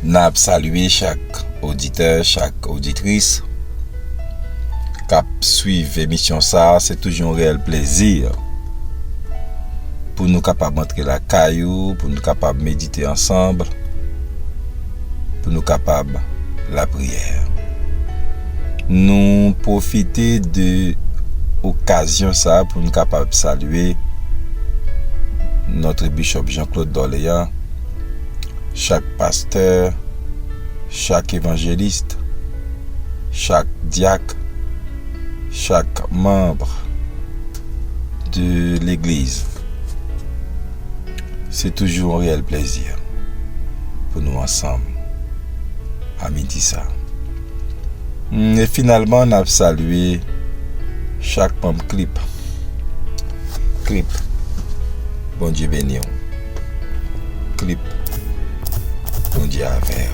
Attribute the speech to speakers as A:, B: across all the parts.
A: N'a salué chaque auditeur, chaque auditrice qui suivent l'émission ça, c'est toujours un réel plaisir pour nous capables d'entrer la caillou, pour nous capables de méditer ensemble, pour nous capables la prière. Nous profiter de l'occasion ça pour nous capables de saluer notre bishop Jean-Claude Doléan, chaque pasteur, chaque évangéliste, chaque diacre, chaque membre de l'église. C'est toujours un réel plaisir pour nous ensemble à midi ça. Et finalement, on a salué chaque membre clip. Bon Dieu béni. Clip. Bon Dieu avec.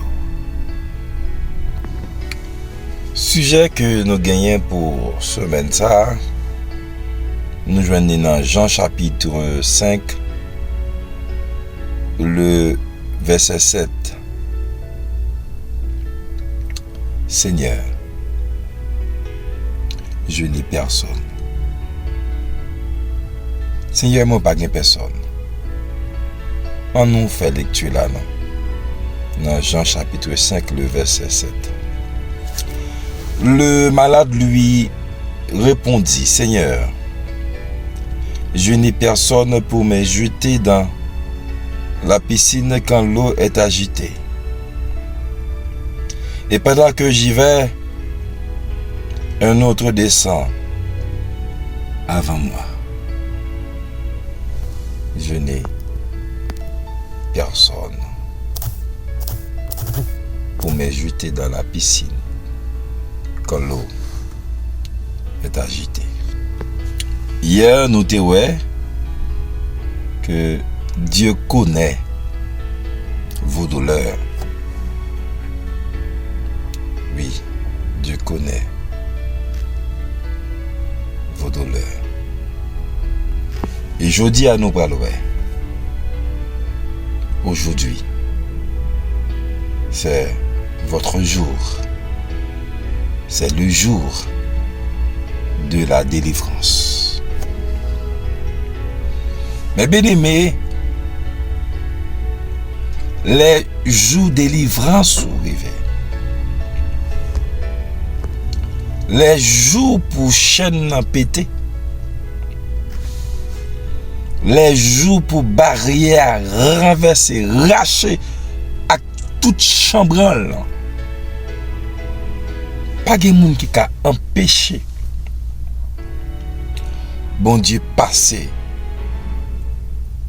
A: Sujet que nous gagnons pour semaine ça, nous joignons dans Jean chapitre 5, le verset 7. Seigneur, je n'ai personne. Seigneur, moi pas personne. On nous fait lecture là, non? Dans Jean chapitre 5, le verset 7. Le malade lui répondit, Seigneur, je n'ai personne pour me jeter dans la piscine quand l'eau est agitée. Et pendant que j'y vais, un autre descend avant moi. Je n'ai personne pour me jeter dans la piscine quand l'eau est agitée. Hier, nous te ouais que Dieu connaît vos douleurs. Oui, Dieu connaît vos douleurs. Et je dis à nous parler. Aujourd'hui, c'est votre jour. C'est le jour de la délivrance. Mais bien aimé, les jours de délivrance sont arrivés. Les jours pour chaîne péter. Les jours pour barrière renverser, racher à toute chambranle. Pas de monde qui a empêché bon Dieu passer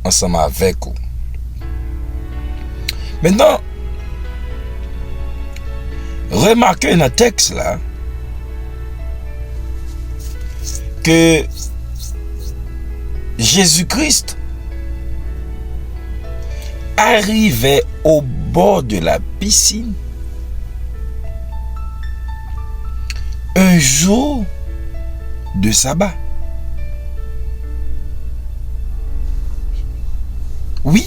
A: ensemble avec vous. Maintenant, remarquez dans le texte là que Jésus-Christ arrivait au bord de la piscine un jour de sabbat. Oui.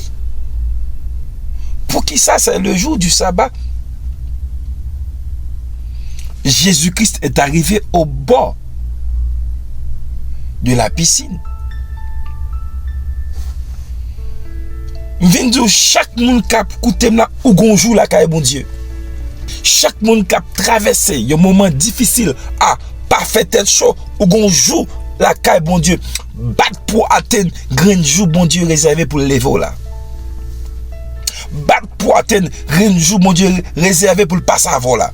A: Pour qui ça, c'est le jour du sabbat? Jésus-Christ est arrivé au bord de la piscine. Vin dire chaque monde qui a écouté là ou gonjou la caille bon Dieu. Chaque monde qui a traversé un moment difficile à pas fait tête chaud ou gonjou la caille bon Dieu. Bat pour atteindre grand jour bon Dieu réservé pour lever là. Bat pour atteindre grand jour bon Dieu réservé pour le passer avant là.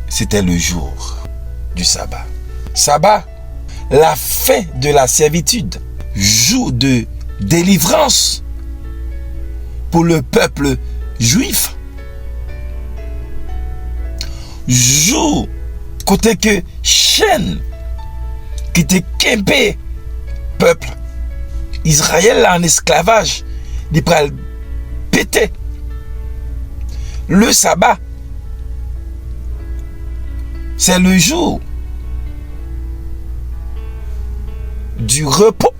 A: C'était le jour du sabbat. Sabbat, la fin de la servitude, jour de délivrance pour le peuple juif. Jour côté que chaîne qui était kempé peuple Israël là en esclavage, il pral péter. Le sabbat, c'est le jour du repos.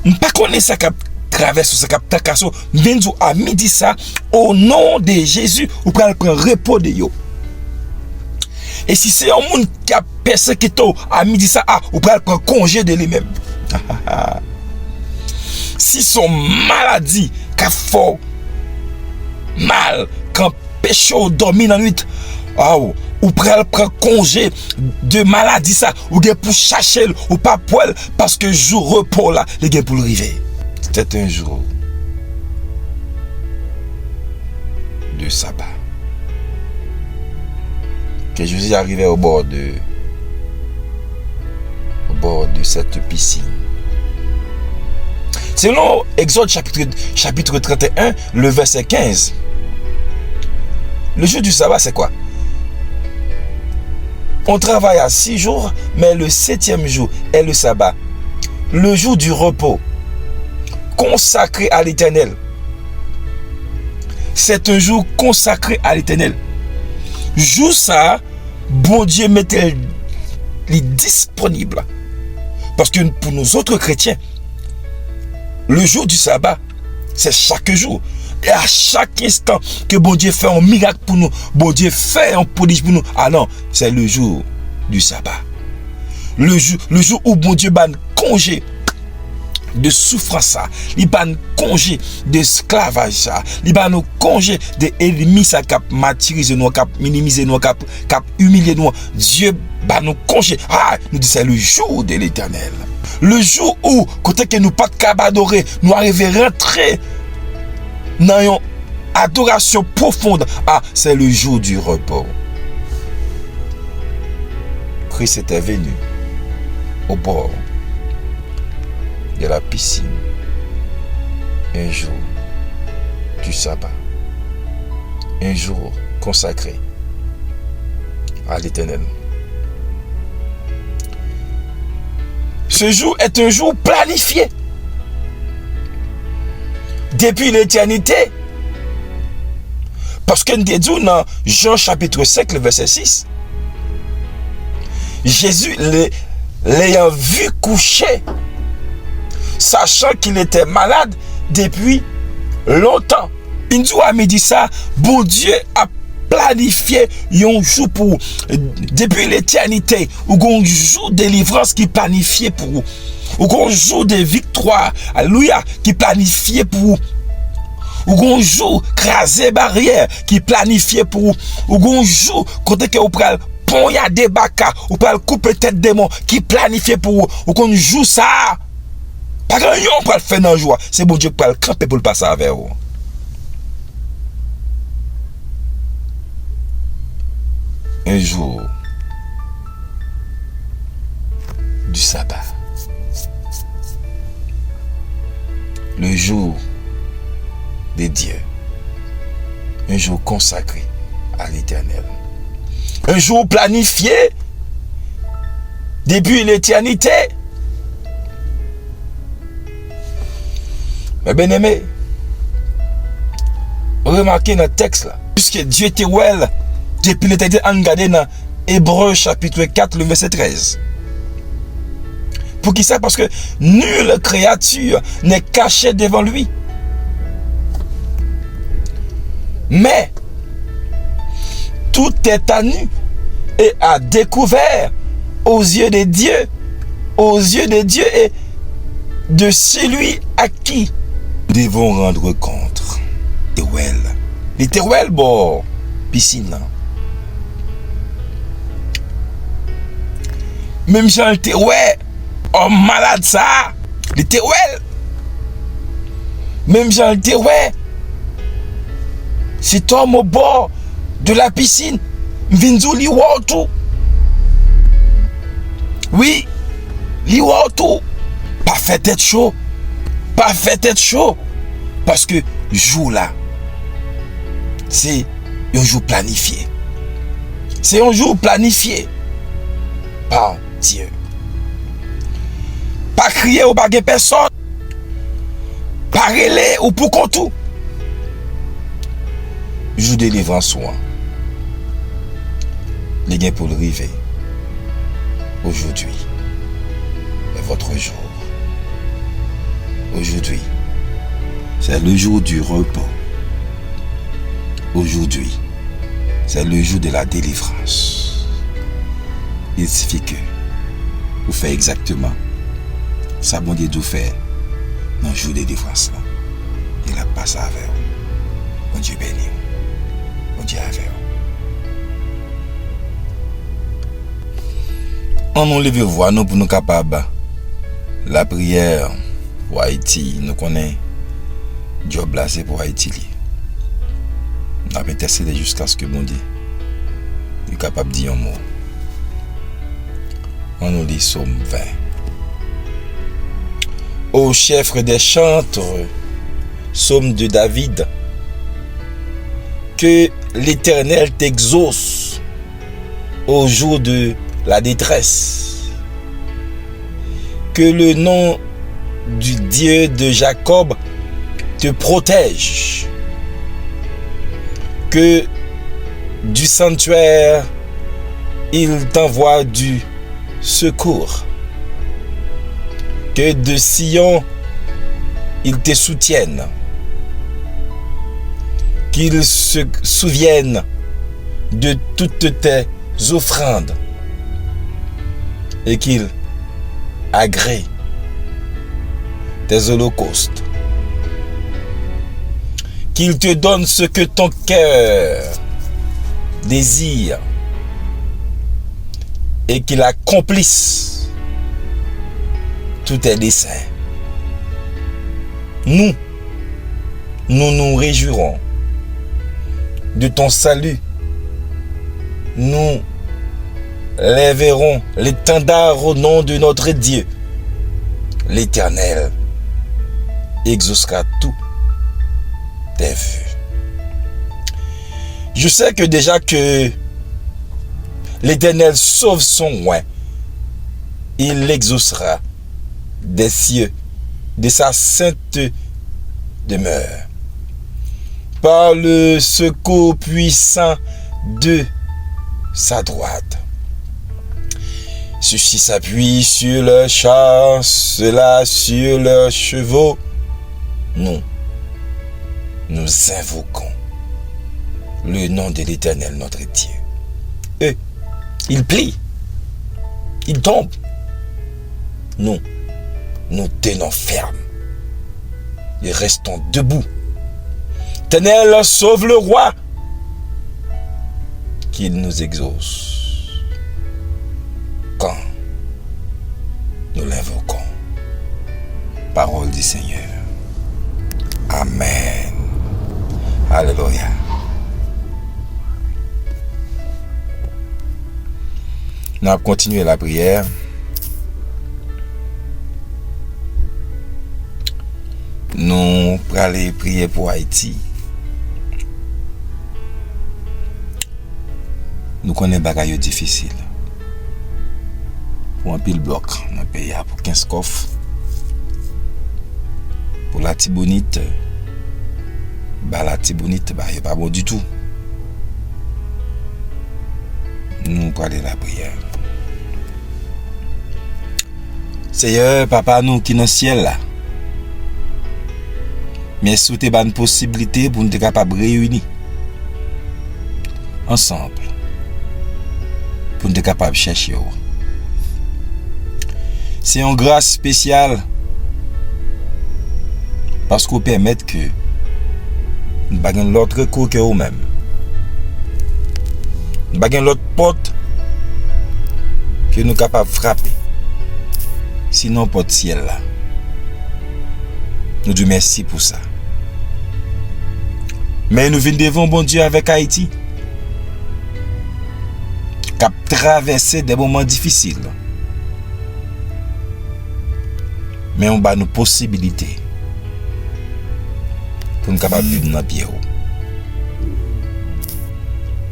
A: On ne connaît pas ça qui traverse ce cap takaso, venzo à midi ça, au nom de Jésus, ou pral prendre repos de yo. Et si c'est un monde qui a persécuté à midi ça, ou pral prendre congé de lui-même. Si son maladie qu'a fort mal, quand péché dormi dans la nuit, ou prend congé de maladie ça, ou bien pour chercher ou pas poil, parce que jour repos là, les gars pour le river. C'était un jour de sabbat que Jésus arrivait au bord de cette piscine. Selon Exode chapitre 31, le verset 15, le jour du sabbat, c'est quoi? On travaille à 6 jours, mais le 7e jour est le sabbat. Le jour du repos, consacré à l'Éternel. C'est un jour consacré à l'Éternel. Jour ça, bon Dieu mettait les disponibles. Parce que pour nous autres chrétiens, le jour du sabbat, c'est chaque jour. Et à chaque instant que bon Dieu fait un miracle pour nous, bon Dieu fait un prodige pour nous. Ah non, c'est le jour du sabbat. Le jour où bon Dieu ban congé de souffrance, il ban congé d'esclavage, il ban congé d'ennemis ça cap martyriser nous, cap minimiser nous, cap humilier nous. Dieu ban congé. Nous dit c'est le jour de l'Éternel. Le jour où côté que nous pas capable adorer, nous arriver rentrer dans une adoration profonde. C'est le jour du repos. Christ était venu au bord de la piscine un jour du sabbat, un jour consacré à l'Éternel. Ce jour est un jour planifié depuis l'éternité. Parce que nous disons dans Jean chapitre 5, le verset 6, Jésus l'ayant vu coucher, sachant qu'il était malade depuis longtemps. Il nous a dit ça, bon Dieu a planifié un jour pour depuis l'éternité, ou un jour de délivrance qui planifié pour vous, ou un jour de victoire, alléluia, qui planifié pour vous, ou un jour craser barrière qui planifié pour vous, ou un jour côté que vous prenez pont ya des baka, ou prenez couper tête démon qui planifié pour vous, ou un jour ça pas grand yon pour le faire dans joie, c'est bon Dieu pour le camper pour le passer avec vous. Un jour du sabbat, le jour de Dieu, un jour consacré à l'Éternel, un jour planifié depuis l'éternité. Mais bien aimé, remarquez dans le texte là, puisque Dieu était well depuis l'éternité, engagé dans Hébreux chapitre 4, le verset 13. Pour qui ça? Parce que nulle créature n'est cachée devant lui. Mais tout est à nu et à découvert aux yeux de Dieu, et de celui à qui nous devons rendre compte. L'éternel, bon, piscine. Même Jean était ouais, homme malade ça, l'éternel. Même Jean était ouais, cet homme au bord de la piscine, vinzou li wa tout. Oui, li wa tout. Pas fait tête chaud, parce que jour là, c'est un jour planifié. C'est un jour planifié par Dieu. Pas crier ou pas de personne, pas relais ou pour qu'on tout. Jour de délivrance, les gains pour le river. Aujourd'hui est votre jour. Aujourd'hui C'est le jour du repos. Aujourd'hui, c'est le jour de la délivrance. Il suffit que vous faites exactement ça, bon Dieu, tout fait dans le jour de délivrance. Il a passé avec vous. Bon Dieu béni. Bon Dieu avec vous. On nous lève voix nous pour nous capables. La prière pour Haïti, nous connaissons Dieu blasé pour Haïti. On a intercédé jusqu'à ce que bon Dieu est capable de dire un mot. On nous lit Psaume 20. Ô chef des chantres, Psaume de David, que l'Éternel t'exauce au jour de la détresse. Que le nom du Dieu de Jacob te protège. Que du sanctuaire, il t'envoie du secours. Que de Sion, il te soutienne. Qu'il se souvienne de toutes tes offrandes et qu'il agrée tes holocaustes. Qu'il te donne ce que ton cœur désire et qu'il accomplisse tous tes desseins. Nous nous réjouirons de ton salut. Nous lèverons l'étendard au nom de notre Dieu. L'Éternel exaucera tout tes vœux. Je sais que déjà que l'Éternel sauve son roi, il l'exaucera des cieux, de sa sainte demeure, par le secours puissant de sa droite. Ceux-ci s'appuient sur leurs chars, ceux-là sur leurs chevaux. Nous invoquons le nom de l'Éternel, notre Dieu. Eux, ils plient, ils tombent. Nous tenons ferme et restons debout. L'Éternel sauve le roi, qu'il nous exauce quand nous l'invoquons. Parole du Seigneur. Amen. Alléluia. Nous allons continuer la prière. Nous allons aller prier pour Haïti. Nous connaissons des bagailles difficiles. Pour un pile bloc, on paye pour 15 coffres. Pour la Tibonite, la Tibonite, il n'est pas bon du tout. Nous parlons de la prière. Seigneur, papa, nous qui dans le ciel là. Mais sous tes bonnes possibilités pour nous être capables de réunir ensemble. Pour nous être capables de chercher. C'est une grâce spéciale. Parce qu'on permet que nous n'ayons l'autre recours que nous-mêmes. Nous n'avons l'autre porte que nous sommes capables de frapper. Sinon, porte ciel là. Nous disons merci pour ça. Mais nous venons devant bon Dieu avec Haïti. Qui a traversé des moments difficiles. Mais on a nos possibilités. Pour nous capables de vivre dans le pied.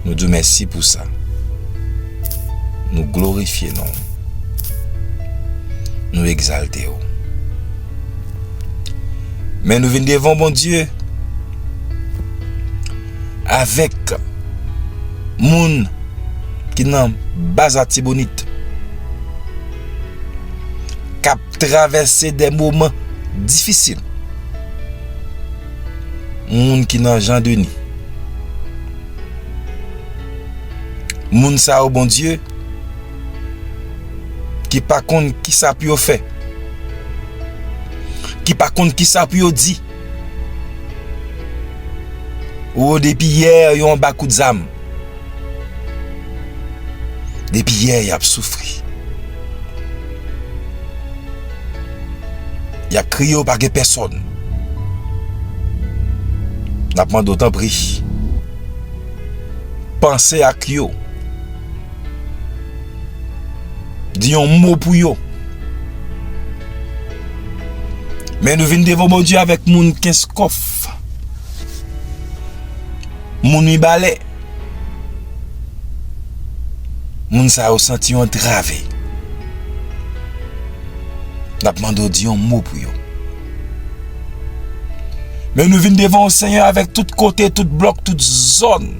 A: Nous disons merci pour ça. Nous glorifions, nous exaltons. Mais nous venons devant mon Dieu avec moun qui n'ont pas à Tibonite, qui a traversé des moments difficiles. Moun qui nan Jean Denis. Moun sa au bon Dieu qui pas compte qui ça puis fait. Qui pas compte qui ça puis dit. Ou depuis hier yon ba coup de zam. Depuis hier y a souffri. Y a crié par personne. N'a pas d'autant pris. Pensez à Kyo. Dis un mot pour yo. Mais nous venons devant mon Dieu avec moun 15 coffres. Moun mi balai. Moun sa au senti entravé. N'a demandé di un mot pour yo. Mais nous venons devant le Seigneur avec tout côté, tout bloc, toute zone.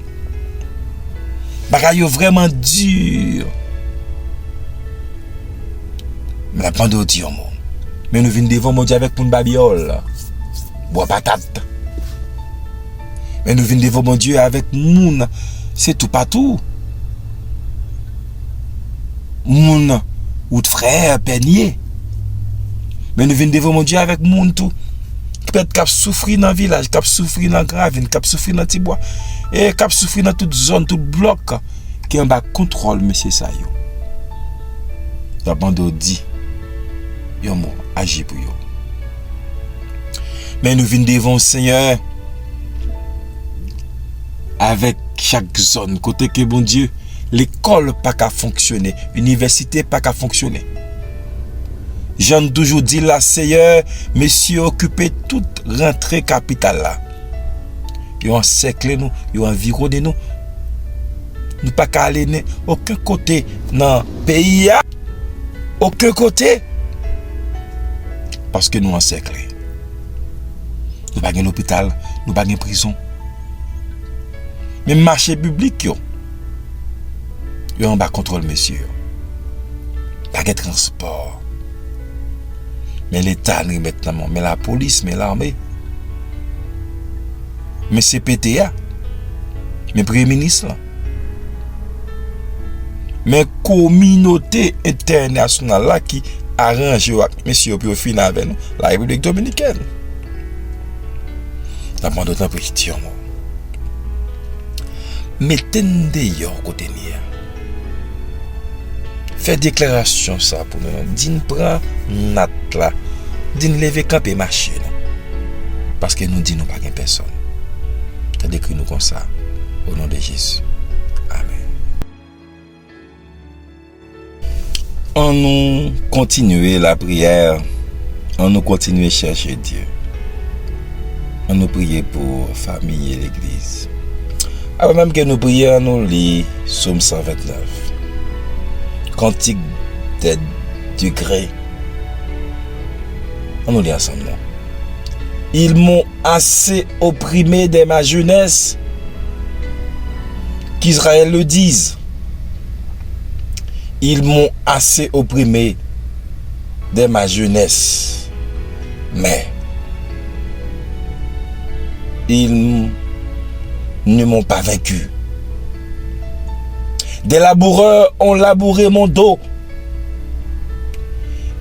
A: Bagay yo vraiment dur. Mais n'a demandé di un mot. Mais nous venons devant mon Dieu avec une babiole. Bois patate. Mais nous venons devant mon Dieu avec moun. C'est tout partout. Moun ou de frère, peigné. Mais nous venons devant mon Dieu avec moun tout. Peut-être cap souffrir dans le village, cap souffrir dans Gravine, cap souffrir dans Tibois. Et cap souffrir dans toute zone, tout bloc. Qui en bas contrôle, monsieur Sayo. La bande dit. Yo mot, agis pour yo. Mais nous venons devant le Seigneur avec chaque zone. Côté que bon Dieu, l'école pas qu'à fonctionner, l'université pas qu'à fonctionner. J'en toujours dit là, Seigneur, messieurs occupez toute rentrée capitale là. Ils ont encerclé nous, ils ont environné nous. Nous pas qu'à aller aucun côté dans le pays. Aucun côté. Parce que nous encerclés. Nous pas un hôpital, nous pas une prison. Même marché public yo. Yo en bas contrôle messieurs. Pas de transport. Mais l'État ni maintenant, mais la police, mais l'armée. Mais CPTA. Mais Premier ministre là. Mais communauté internationale là qui arrange avec monsieur pour finir avec nous, la République dominicaine. La demande d'autant pour dire moi. Mettez-nous dehors côté nia. Fait déclaration ça pour nous. Din prend nat là. Din lever camp et marcher nous. Parce que nous dit nous pas gain personne. T'as décrit nous comme ça au nom de Jésus. Amen. On nous continuer la prière, on nous continuer chercher Dieu. On nous prier pour famille et l'église. Avant même que nous prions, nous lit Psaume 129. Cantique des degrés. On nous lit ensemble. Non? Ils m'ont assez opprimé dès ma jeunesse, qu'Israël le dise. Ils m'ont assez opprimé dès ma jeunesse, mais ils ne m'ont pas vaincu. Des laboureurs ont labouré mon dos.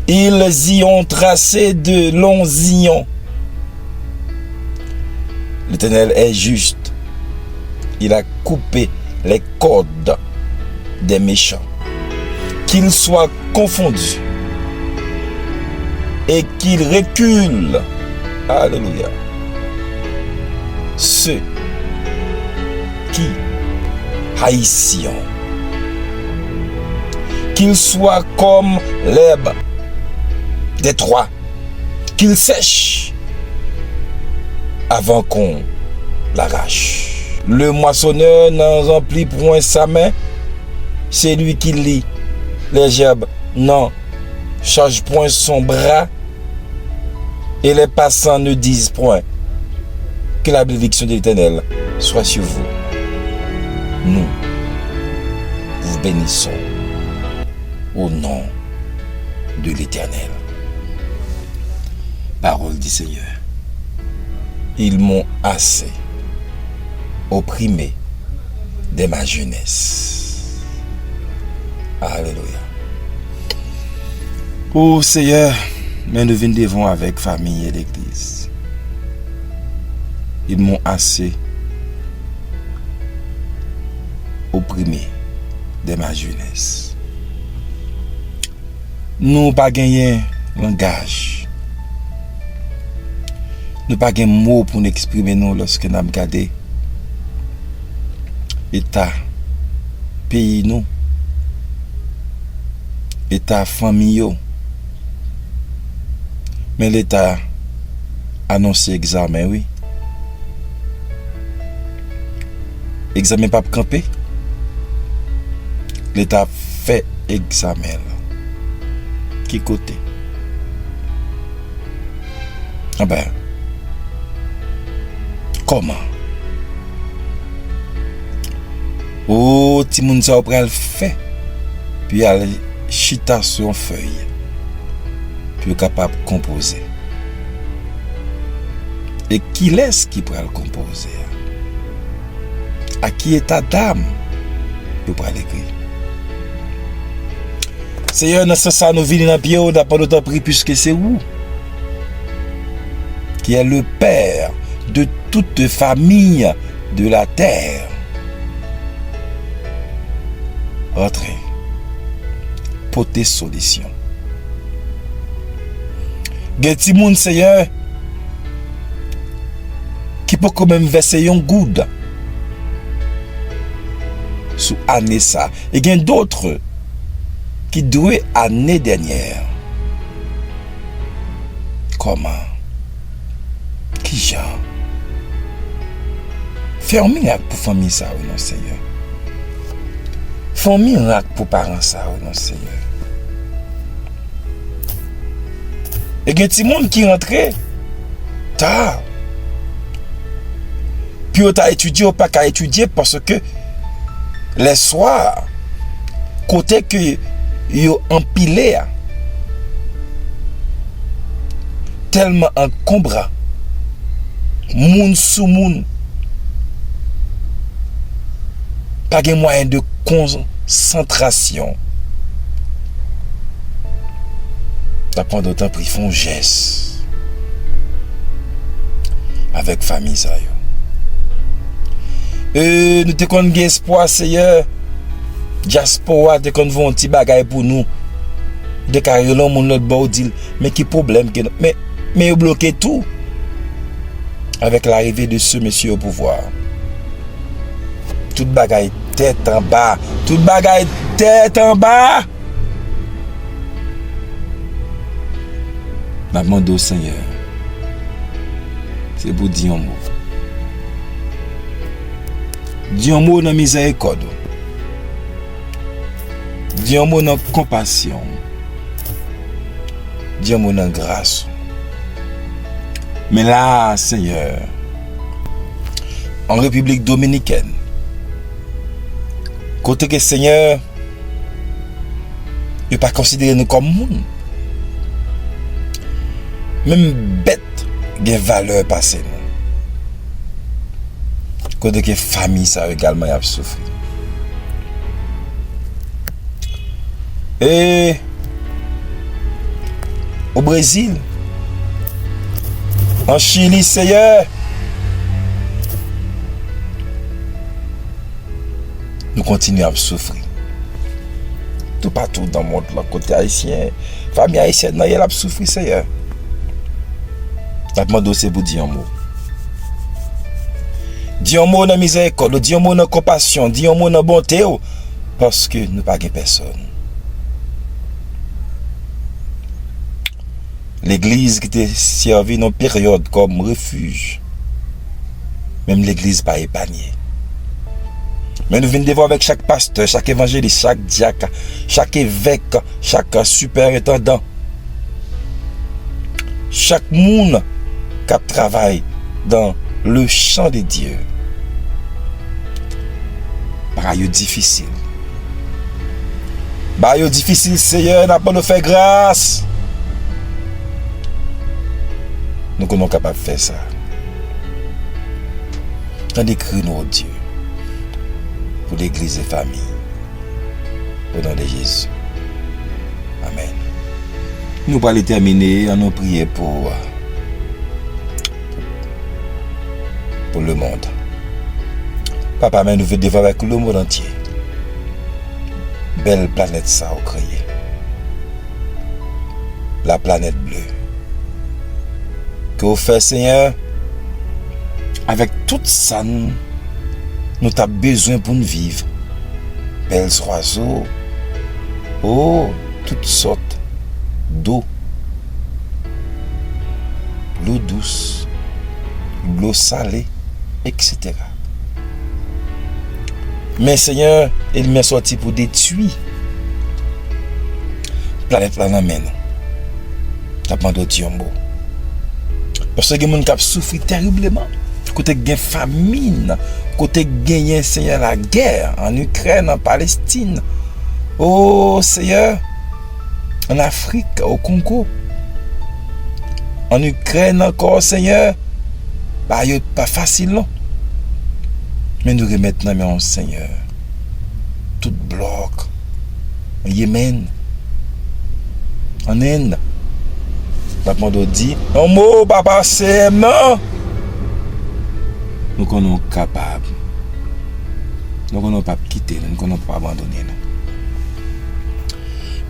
A: Ils y ont tracé de longs sillons. L'Éternel est juste. Il a coupé les cordes des méchants. Qu'ils soient confondus et qu'ils reculent. Alléluia. Ceux qui haïssent, qu'ils soient comme l'herbe des trois, qu'ils sèchent avant qu'on l'arrache. Le moissonneur n'en remplit point sa main, c'est lui qui lit. Les gerbes n'en chargent point son bras, et les passants ne disent point. Que la bénédiction de l'Éternel soit sur vous. Nous vous bénissons au nom de l'Éternel. Parole du Seigneur. Ils m'ont assez opprimé dès ma jeunesse. Alléluia. Oh Seigneur, mais nous venons devant avec famille et l'église. Ils m'ont assez opprimé dès ma jeunesse. Nous pas gagné langage. Nous pas gagné mot pour nous exprimer nous lorsque nous regardons état pays nous, état famille. Mais l'État annoncé examen, oui. Examen pas camper. L'État fait examen. Qui côté? Ah ben, comment? Oh, ti moun sa ou pral fait. Puis aller chita sur une feuille. Puis capable de composer. Et qui laisse qui pourra le composer? À qui est ta dame? Vous pourrez l'écrire. Seigneur, dans ce sens, nous venons dans le pied, on n'a pas d'autre prix puisque c'est vous qui est le Père de toute famille de la terre. Entrez pour tes solutions. Gen ti moun Seigneur qui peut quand même verser un good sous année ça. Et il y a d'autres qui doivent année dernière. Comment? Qui genre? Fais un miracle pour famille ça, oui, non Seigneur. Fais un miracle pour parents ça, oui, non Seigneur. Et il y a des gens qui rentrent tard. Puis on a étudié ou pas qu'à étudier parce que les soirs, côté que ils empilé tellement encombrant, moun sous moun, pas de moyen de concentration. T'as pas d'autant pris font geste avec famille ça yo. Nous te kon gen espoir Seigneur. Diaspora te kon vont ti bagay pour nous. De carré l'homme mon l'autre bord dit mais qui problème que mais yo bloqué tout avec l'arrivée de ce monsieur au pouvoir. Tout bagay tête en bas, tout bagay tête en bas. Ma demande au Seigneur, c'est pour dire un mot. Dis un mot dans miséricorde. Dis un mot dans compassion. Dis un mot dans grâce. Mais là, Seigneur, en République Dominicaine, côté que Seigneur, il ne pas considérer nous comme monde. Même bête, il y a valeur passée. Côté que famille, ça également a souffert. Et au Brésil, en Chili, Seigneur, nous continuons à souffrir. Tout partout dans le monde, là, côté haïtien, famille haïtienne, il a souffert, Seigneur. La demande c'est pour dire un mot. Dis un mot dans la miséricorde, dis un mot dans la compassion, dis un mot dans la bonté, parce que nous pas de personne. L'église qui était servie dans une période comme refuge, même l'église pas épargnée. Mais nous venons de voir avec chaque pasteur, chaque évangéliste, chaque diacre, chaque évêque, chaque superintendant, chaque monde qui travaille dans le champ de Dieu. Par difficile. Par difficile, Seigneur, n'a pas nous fait grâce. Nous sommes capables de faire ça. Tandis que nous, Dieu, pour l'église et famille. Au nom de Jésus. Amen. Nous allons terminer en nous prier pour le monde. Papa, mais nous voulons dévoiler avec le monde entier. Belle planète ça au créé. La planète bleue. Que vous faites, Seigneur, avec tout ça, nous avons besoin pour nous vivre. Belles oiseaux, toutes sortes d'eau, l'eau douce, l'eau salée, etc. Mais Seigneur, il m'est sorti pour détruire la planète là dans nous. T'as pas de Dieu. Parce que les gens qui souffrent terriblement. Côté gain famine, côté gagner Seigneur la guerre en Ukraine, en Palestine. Oh Seigneur, en Afrique, au Congo. En Ukraine encore Seigneur, bah c'est pas facile non. Mais nous remettons maintenant Seigneur. Tout bloc. En Yémen. En Inde. Papa dit, un mot papa c'est non. Nous sommes capables. Nous ne pouvons pas quitter, nous ne pouvons pas abandonner.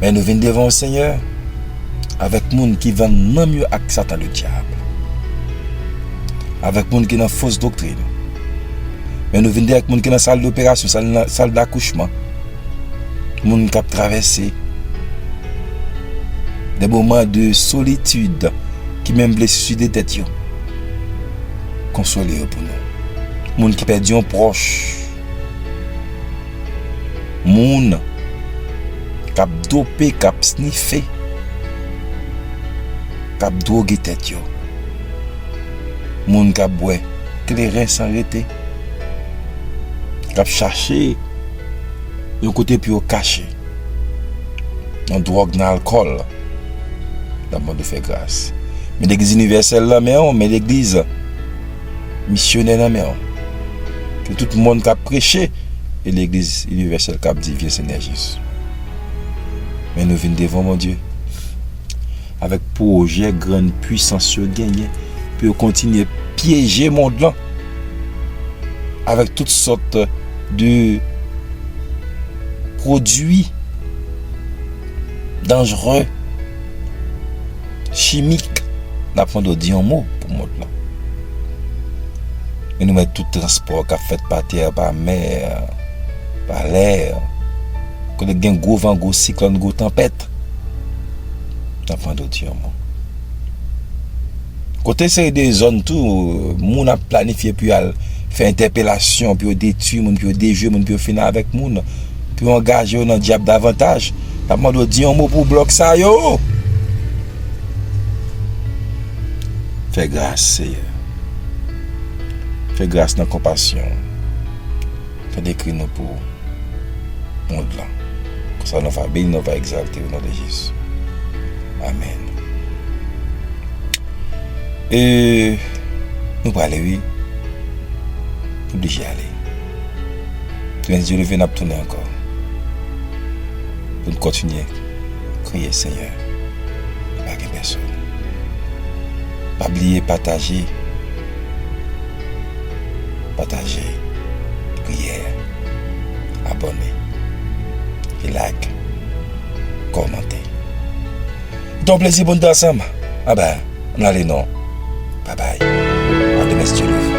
A: Mais nous venons devant le Seigneur avec les gens qui vendent non mieux avec Satan le diable. Avec les gens qui ont une fausse doctrine. Mais nous venons avec les gens qui ont une salle d'opération, salle d'accouchement. Les gens qui ont traversé des moments de solitude qui même blessent des têtes. Consolez-vous pour nous. Moun qui perdu un proche. Moun qui a dopé, qui a sniffé. Qui a drogué tête yo. Moun qui a boit clairin sans arrêter. Qui a cherché un côté puis caché. Dans drogue, dans alcool. D'abord de faire grâce. Mais l'église universelle là, mais l'église missionnaire là, mais que tout le monde qui a prêché et l'église universelle qui a dit vieux Seigneur Jésus. Mais nous venons devant mon Dieu avec projet grande puissance gagné pour continuer à piéger le monde là avec toutes sortes de produits dangereux chimiques. N'apprendre à dire un mot pour le monde là. Et nous mettons tout transport qui a fait par terre, par mer, par l'air. Quand il y a un gros vent, un gros cyclone, une grosse tempête. T'apprends de Dieu. Côté c'est des zones tout, moun a planifié puis faire interpellation, puis détruire, puis déjouer, puis finir avec moun, puis engager dans le diable davantage. T'apprends de Dieu un mot pour bloquer ça yo. Fais grâce, Seigneur. Fais grâce dans la compassion. Fais décrire nous pour le monde là. Comme ça, nous va bénir, nous va exalter au nom de Jésus. Amen. Et nous allons aller, oui. Nous obligés aller. Tu viens de lever, nous tourner encore. Pour nous continuer à crier Seigneur. Pas de personne. Pas oublier, partager. Partager, prière, abonner, et like, commenter. Donc plaisir pour nous ensemble. Ah ben, on a les noms. Bye bye. À demain si Dieu le veut.